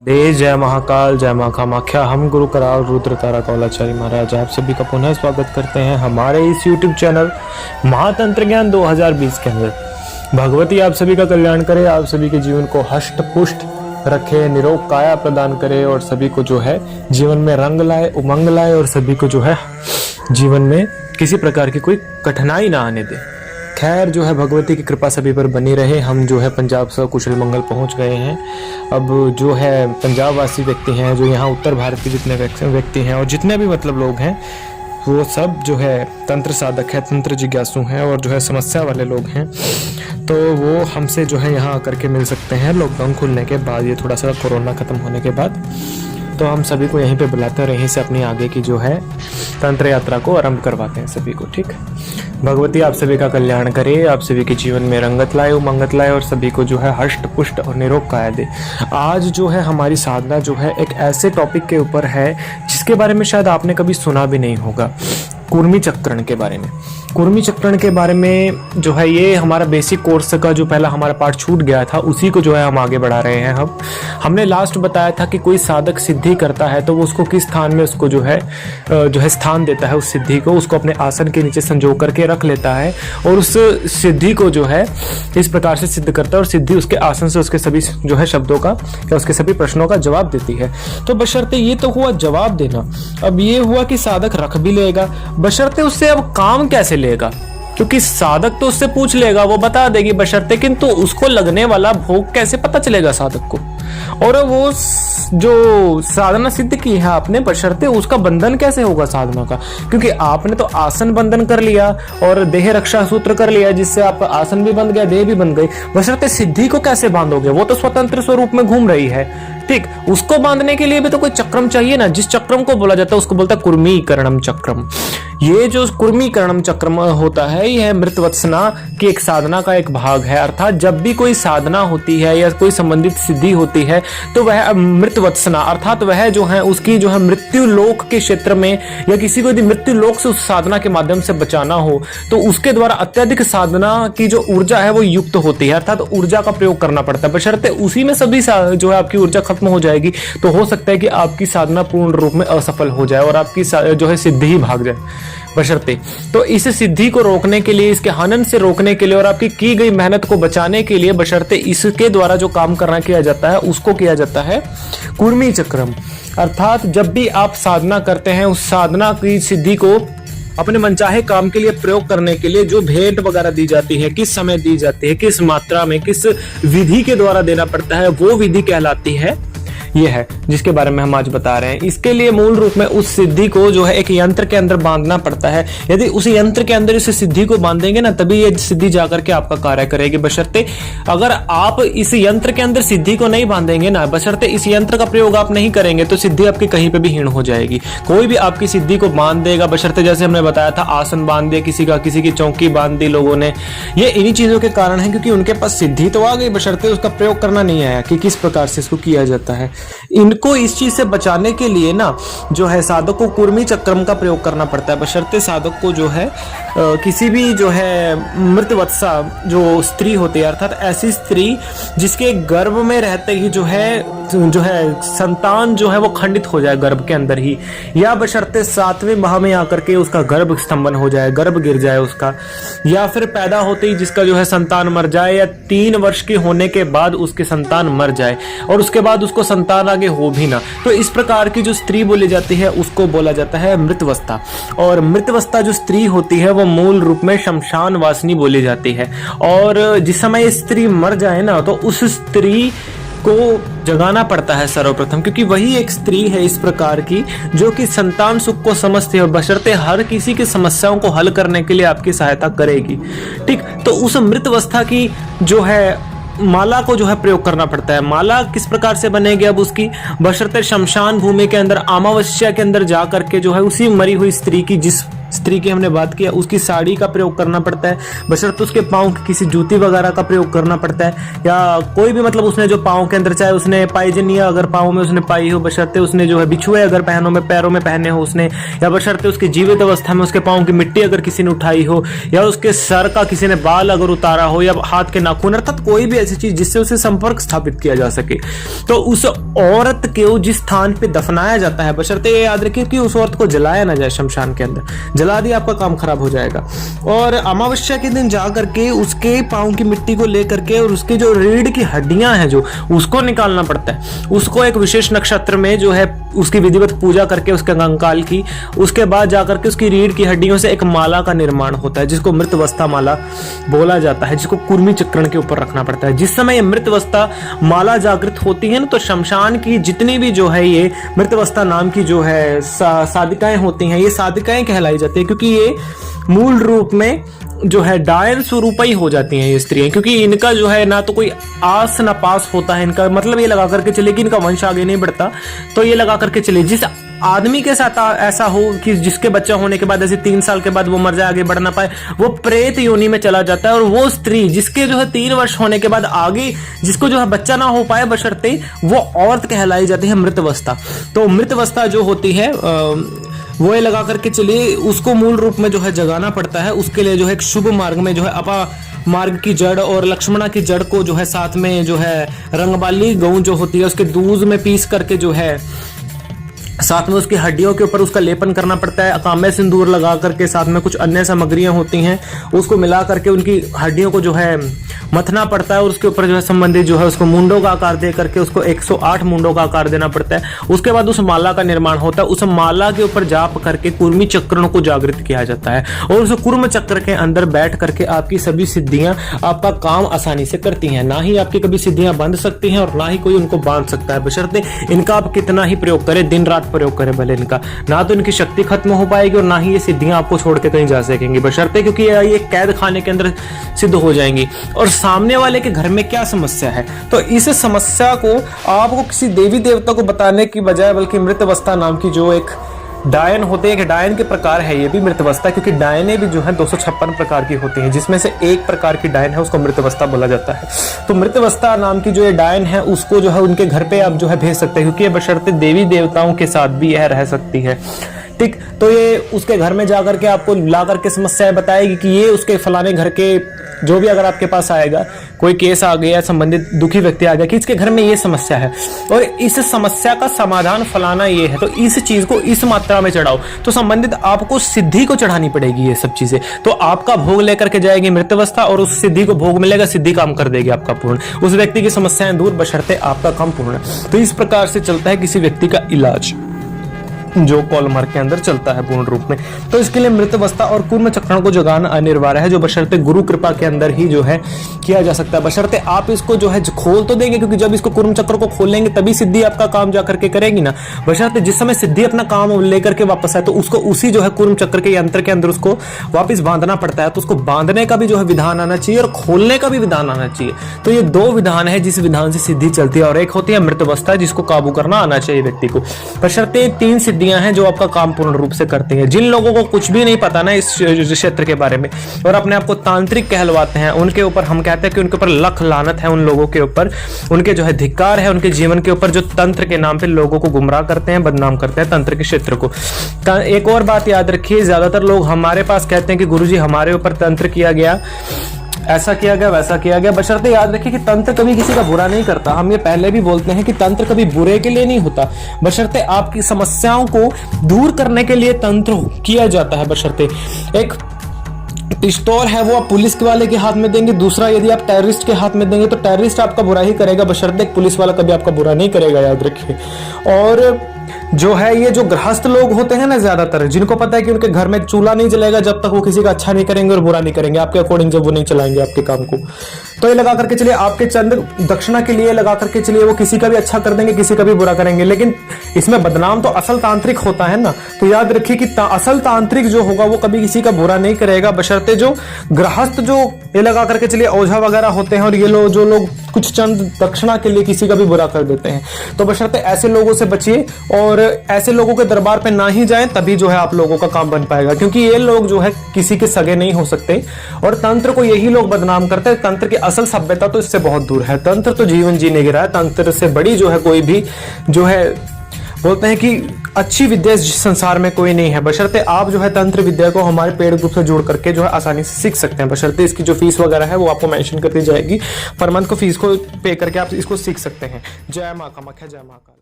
जय महाकाल, जय माँ कामाख्या। हम गुरु कराल रुद्र तारा कौलाचारी महाराज आप सभी का पुनः स्वागत करते हैं हमारे इस YouTube चैनल महातंत्र ज्ञान 2020 के अंदर। भगवती आप सभी का कल्याण करे, आप सभी के जीवन को हष्ट पुष्ट रखे, निरोग काया प्रदान करे और सभी को जो है जीवन में रंग लाए, उमंग लाए और सभी को जो है जीवन में किसी प्रकार की कोई कठिनाई ना आने दे। खैर जो है भगवती की कृपा सभी पर बनी रहे। हम जो है पंजाब से कुशल मंगल पहुंच गए हैं। अब जो है पंजाब वासी व्यक्ति हैं, जो यहाँ उत्तर भारत के जितने व्यक्ति हैं और जितने भी मतलब लोग हैं, वो सब जो है तंत्र साधक है, तंत्र जिज्ञासु हैं और जो है समस्या वाले लोग हैं, तो वो हमसे जो है यहाँ आकर के मिल सकते हैं लॉकडाउन खुलने के बाद, ये थोड़ा सा कोरोना खत्म होने के बाद। तो हम सभी को यहीं पे बुलाते हैं और यहीं से अपनी आगे की जो है तंत्र यात्रा को आरंभ करवाते हैं सभी को। ठीक, भगवती आप सभी का कल्याण करे, आप सभी के जीवन में रंगत लाए, उमंगत लाए और सभी को जो है हष्ट पुष्ट और निरोग काया दे। आज जो है हमारी साधना जो है एक ऐसे टॉपिक के ऊपर है जिसके बारे में शायद आपने कभी सुना भी नहीं होगा, कुर्मी चक्रण के बारे में। कुर्मी चक्रण के बारे में जो है ये हमारा बेसिक कोर्स का जो पहला हमारा पार्ट छूट गया था, उसी को जो है हम आगे बढ़ा रहे हैं। हमने लास्ट बताया था कि कोई साधक सिद्धि करता है तो वो उसको किस स्थान में उसको जो है स्थान देता है, उस सिद्धि को उसको अपने आसन के नीचे संजो करके रख लेता है और उस सिद्धि को जो है इस प्रकार से सिद्ध करता है और सिद्धि उसके आसन से उसके सभी जो है शब्दों का या उसके सभी प्रश्नों का जवाब देती है। तो बशर्ते ये तो हुआ जवाब देना, अब ये हुआ कि साधक रख भी लेगा, बशर्ते उससे अब काम कैसे लेगा, क्योंकि साधक तो उससे पूछ लेगा, वो बता देगी बशर्ते, किंतु उसको लगने वाला भोग कैसे पता चलेगा साधक को, और वो जो साधना सिद्ध की है आपने बशर्ते उसका बंधन कैसे होगा साधना का, क्योंकि आपने तो आसन बंधन कर लिया और देह रक्षा सूत्र कर लिया जिससे आपका आसन भी बंध गया, देह भी बंध गई, बशर्ते सिद्धि को कैसे बांधोगे, वो तो स्वतंत्र स्वरूप में घूम रही है। ठीक, उसको बांधने के लिए भी तो कोई चक्रम चाहिए ना, जिस चक्रम को बोला जाता है उसको बोलता है कुर्मीकरणम चक्रम। ये जो कुर्मीकरणम चक्रम होता है यह मृतवत्सना की एक साधना का एक भाग है, अर्थात जब भी कोई साधना होती है या कोई संबंधित सिद्धि होती है तो वह मृतवत्सना अर्थात वह जो है उसकी जो है मृत्यु लोक के क्षेत्र में या किसी को यदि मृत्यु लोक से उस साधना के माध्यम से बचाना हो तो उसके द्वारा अत्यधिक साधना की जो ऊर्जा है वो युक्त होती है, अर्थात ऊर्जा का प्रयोग करना पड़ता है। बशर्ते उसी में सभी जो है आपकी ऊर्जा खत्म हो जाएगी तो हो सकता है कि आपकी साधना पूर्ण रूप में असफल हो जाए और आपकी जो है सिद्धि ही भाग जाए। बशर्ते तो इस सिद्धि को रोकने के लिए, इसके हनन से रोकने के लिए और आपकी की गई मेहनत को बचाने के लिए बशर्ते इसके द्वारा जो काम करना किया जाता है उसको किया जाता है कुर्मी चक्रम। अर्थात जब भी आप साधना करते हैं उस साधना की सिद्धि को अपने मनचाहे काम के लिए प्रयोग करने के लिए जो भेंट वगैरह दी जाती है, किस समय दी जाती है, किस मात्रा में, किस विधि के द्वारा देना पड़ता है, वो विधि कहलाती है, ये है जिसके बारे में हम आज बता रहे हैं। इसके लिए मूल रूप में उस सिद्धि को जो है एक यंत्र के अंदर बांधना पड़ता है। यदि उस यंत्र के अंदर इस सिद्धि को बांधेंगे ना तभी ये सिद्धि जाकर के आपका कार्य करेगी। बशर्ते अगर आप इस यंत्र के अंदर सिद्धि को नहीं बांधेंगे ना, बशर्ते इस यंत्र का प्रयोग आप नहीं करेंगे तो सिद्धि आपकी कहीं पे भी हीन हो जाएगी। कोई भी आपकी सिद्धि को बांध देगा, बशर्ते जैसे हमने बताया था आसन बांध दिया किसी का, किसी की चौकी बांध दी लोगों ने, ये इन्हीं चीजों के कारण है क्योंकि उनके पास सिद्धि तो आ गई, बशर्ते उसका प्रयोग करना नहीं आया कि किस प्रकार से इसको किया जाता है। इनको इस चीज से बचाने के लिए ना जो है साधक को कुर्मी चक्रम का प्रयोग करना पड़ता है। बशर्ते साधक को जो है किसी भी जो है मृतवत्सा जो स्त्री होती है, अर्थात ऐसी स्त्री जिसके गर्भ में रहते ही जो है संतान जो है वो खंडित हो जाए गर्भ के अंदर ही, या बशर्ते 7वें माह में आकर के उसका गर्भ स्तंभन हो जाए, गर्भ गिर जाए उसका, या फिर पैदा होते ही जिसका जो है संतान मर जाए, या 3 वर्ष के होने के बाद उसके संतान मर जाए और उसके बाद उसको संतान आगे हो भी ना, तो इस प्रकार की जो स्त्री बोली जाती है उसको बोला जाता है मृतवस्था। और मृतवस्था जो स्त्री होती है वो मूल रूप में शमशान वासिनी बोली जाती है। और जिस समय स्त्री मर जाए ना तो उस स्त्री को जगाना पड़ता है सर्वप्रथम, क्योंकि वही एक स्त्री है इस प्रकार की जो कि संतान सुख को समझती है, बशर्ते हर किसी की समस्याओं को हल करने के लिए आपकी सहायता करेगी। ठीक, तो उस मृतवस्था की जो है माला को जो है प्रयोग करना पड़ता है। माला किस प्रकार से बनेगी अब उसकी, बशर्ते शमशान भूमि के अंदर अमावस्या के अंदर जा करके जो है उसी मरी हुई स्त्री की जिस स्त्री की हमने बात किया, उसकी साड़ी का प्रयोग करना पड़ता है, बशर्ते उसके पाँव की किसी जूती वगैरह का प्रयोग करना पड़ता है, या कोई भी मतलब उसने जो पाँव के अंदर, चाहे उसने पायजनिया अगर पाँव में उसने पाई हो, बशर्ते उसने जो है बिछुए अगर पैरों में पहने हो उसने, या बशर्ते उसकी जीवित अवस्था में उसके पाँव की मिट्टी अगर किसी ने उठाई हो, या उसके सर का किसी ने बाल अगर उतारा हो, या हाथ के नाखून, अर्थात कोई भी ऐसी चीज जिससे उसे संपर्क स्थापित किया जा सके, तो उस औरत को जिस स्थान पे दफनाया जाता है, बशर्ते ये याद रखिए कि उस औरत को जलाया ना जाए शमशान के अंदर, जला दिया आपका काम खराब हो जाएगा। और अमावस्या के दिन जा करके उसके पाँव की मिट्टी को लेकर के और उसकी जो रीढ़ की हड्डियां हैं जो उसको निकालना पड़ता है, उसको एक विशेष नक्षत्र में जो है उसकी विधिवत पूजा करके उसके कंकाल की, उसके बाद जाकर के उसकी रीढ़ की हड्डियों से एक माला का निर्माण होता है जिसको मृतवस्था माला बोला जाता है, जिसको कुर्मी चक्रण के ऊपर रखना पड़ता है। जिस समय ये मृतवस्था माला जागृत होती है ना, तो शमशान की जितनी भी जो है ये मृतवस्था नाम की जो है साधिकाएं होती हैं, ये साधिकाएं कहलाई जाती है, क्योंकि ये मूल रूप में जो है डायन स्वरूप ही हो जाती हैं ये स्त्रियां, क्योंकि इनका जो है ना तो कोई आस ना पास होता है, इनका मतलब ये लगा करके चले कि इनका वंश आगे नहीं बढ़ता, तो ये लगा करके चले। जिस आदमी के साथ ऐसा हो कि जिसके बच्चा होने के बाद ऐसे 3 साल के बाद वो मर जाए, आगे बढ़ ना पाए, वो प्रेत योनि में चला जाता है। और वो स्त्री जिसके जो है 3 वर्ष होने के बाद आगे जिसको जो है बच्चा ना हो पाए, बशर्ते वो औरत कहलाई जाती है मृतवस्था। तो मृतवस्था जो होती है वो ये लगा करके चलिए, उसको मूल रूप में जो है जगाना पड़ता है। उसके लिए जो है एक शुभ मार्ग में जो है अपा मार्ग की जड़ और लक्ष्मणा की जड़ को जो है साथ में जो है रंगबाली गऊ जो होती है उसके दूध में पीस करके जो है साथ में उसकी हड्डियों के ऊपर उसका लेपन करना पड़ता है। अकाम्य सिंदूर लगा करके साथ में कुछ अन्य सामग्रियां होती हैं, उसको मिला करके उनकी हड्डियों को जो है मथना पड़ता है और उसके ऊपर जो है संबंधित जो है उसको मुंडों का आकार दे करके उसको 108 मुंडों का आकार देना पड़ता है। उसके बाद उस माला का निर्माण होता है। उस माला के ऊपर जाप करके कुर्मी चक्रण को जागृत किया जाता है और उस कुर्म चक्र के अंदर बैठ करके आपकी सभी सिद्धियां आपका काम आसानी से करती हैं। ना ही आपकी कभी सिद्धियां बंध सकती हैं और ना ही कोई उनको बांध सकता है, बशर्ते इनका आप कितना ही प्रयोग करें, दिन रात प्रयोग करें भले इनका, ना तो इनकी शक्ति खत्म हो पाएगी और ना ही ये सिद्धियां आपको छोड़ के कहीं जा सकेंगी, बशर्ते क्योंकि ये कैद खाने के अंदर सिद्ध हो जाएंगी। और सामने वाले के घर में क्या समस्या है, तो इस समस्या को आपको किसी देवी देवता को बताने की बजाय बल्कि मृतवस्था नाम की जो एक डायन होते हैं, डायन के प्रकार है ये भी मृतवस्था, क्योंकि डायने भी जो है 256 प्रकार की होती हैं, जिसमें से एक प्रकार की डायन है उसको मृतवस्था बोला जाता है। तो मृतवस्था नाम की जो ये डायन है उसको जो है उनके घर पे आप जो है भेज सकते हैं, क्योंकि ये बशर्ते देवी देवताओं के साथ भी यह रह सकती है। ठीक, तो ये उसके घर में जाकर के आपको ला करके समस्याएं बताएगी कि ये उसके फलाने घर के जो भी अगर आपके पास आएगा, कोई केस आ गया, संबंधित दुखी व्यक्ति आ गया कि इसके घर में ये समस्या है और इस समस्या का समाधान फलाना ये है, तो इस चीज को इस मात्रा में चढ़ाओ, तो संबंधित आपको सिद्धि को चढ़ानी पड़ेगी ये सब चीजें। तो आपका भोग लेकर के जाएगी मृतवस्था और उस सिद्धि को भोग मिलेगा, सिद्धि काम कर देगी आपका पूर्ण, उस व्यक्ति की समस्याएं दूर बशर्ते आपका काम पूर्ण। तो इस प्रकार से चलता है किसी व्यक्ति का इलाज जो कॉलमार्क के अंदर चलता है पूर्ण रूप में। तो इसके लिए मृतवस्था और कुर्म चक्रण को जगाना अनिवार्य है, जो बशर्ते गुरु कृपा के अंदर ही जो है किया जा सकता है। बशर्ते आप इसको जो है खोल तो देंगे, क्योंकि जब इसको कुर्म चक्र को खोलेंगे तभी सिद्धि आपका काम जा करके करेगी ना। बशर्ते जिस समय सिद्धि अपना काम लेकर के वापस आए तो उसको उसी जो है कुर्म चक्र के यंत्र के अंदर उसको वापस बांधना पड़ता है। तो उसको बांधने का भी जो है विधान आना चाहिए और खोलने का भी विधान आना चाहिए। तो ये 2 विधान है जिस विधान से सिद्धि चलती है, और एक होती है मृतवस्था जिसको काबू करना आना चाहिए व्यक्ति को। बशर्ते 3 सिद्धियां हैं जो आपका काम पूर्ण रूप से करती हैं। जिन लोगों को कुछ भी नहीं पता ना इस क्षेत्र के बारे में और अपने आप को तांत्रिक कहलवाते हैं, उनके ऊपर हम कहते हैं कि उनके ऊपर लख लानत है, उन लोगों के ऊपर उनके जो है धिक्कार है, उनके जीवन के ऊपर जो तंत्र के नाम पे लोगों को गुमराह करते हैं, बदनाम करते हैं तंत्र के क्षेत्र को। एक और बात याद रखिए, ज्यादातर लोग हमारे पास कहते हैं कि गुरुजी हमारे ऊपर तंत्र किया गया, ऐसा किया गया, वैसा किया गया। बशर्ते याद रखिए कि तंत्र कभी किसी का बुरा नहीं करता। हम ये पहले भी बोलते हैं कि तंत्र कभी बुरे के लिए नहीं होता, बशर्ते आपकी समस्याओं को दूर करने के लिए तंत्र किया जाता है। बशर्ते एक पिस्तौल है वो आप पुलिस वाले के हाथ में देंगे, दूसरा यदि आप टेररिस्ट के हाथ में देंगे तो टेररिस्ट आपका बुरा ही करेगा, बशर्ते एक पुलिस वाला कभी आपका बुरा नहीं करेगा, याद रखिए। और जो है ये जो गृहस्थ लोग होते हैं ना, ज्यादातर जिनको पता है कि उनके घर में चूल्हा नहीं जलेगा जब तक वो किसी का अच्छा नहीं करेंगे और बुरा नहीं करेंगे आपके अकॉर्डिंग, जब वो नहीं चलाएंगे आपके काम को, तो ये लगा करके चलिए आपके चंद दक्षिणा के लिए लगा करके चलिए वो किसी का भी अच्छा कर देंगे, किसी का भी बुरा करेंगे। लेकिन इसमें बदनाम तो असल तांत्रिक होता है ना। तो याद रखिए कि असल तांत्रिक जो होगा वो कभी किसी का बुरा नहीं करेगा, बशर्ते जो गृहस्थ जो ये लगा करके चलिए ओझा वगैरह होते हैं और ये लोग जो लोग कुछ चंद दक्षिणा के लिए किसी का भी बुरा कर देते हैं। तो बशर्ते ऐसे लोगों से बचिए और ऐसे लोगों के दरबार पे ना ही जाएं, तभी जो है आप लोगों का काम बन पाएगा, क्योंकि ये लोग जो है किसी के सगे नहीं हो सकते और तंत्र को यही लोग बदनाम करते हैं। तंत्र की असल सभ्यता तो इससे बहुत दूर है। तंत्र तो जीवन जीने गिरा है। तंत्र से बड़ी जो है कोई भी जो है बोलते हैं कि अच्छी विद्या इस संसार में कोई नहीं है, बशर्ते आप जो है तंत्र विद्या को हमारे पेड ग्रुप से जोड़ करके जो है आसानी से सीख सकते हैं। बशर्ते इसकी जो फीस वगैरह है वो आपको मेंशन कर दी जाएगी। पर मंथ को फीस को पे करके आप इसको सीख सकते हैं। जय मां कामाख्या, जय महाकाल।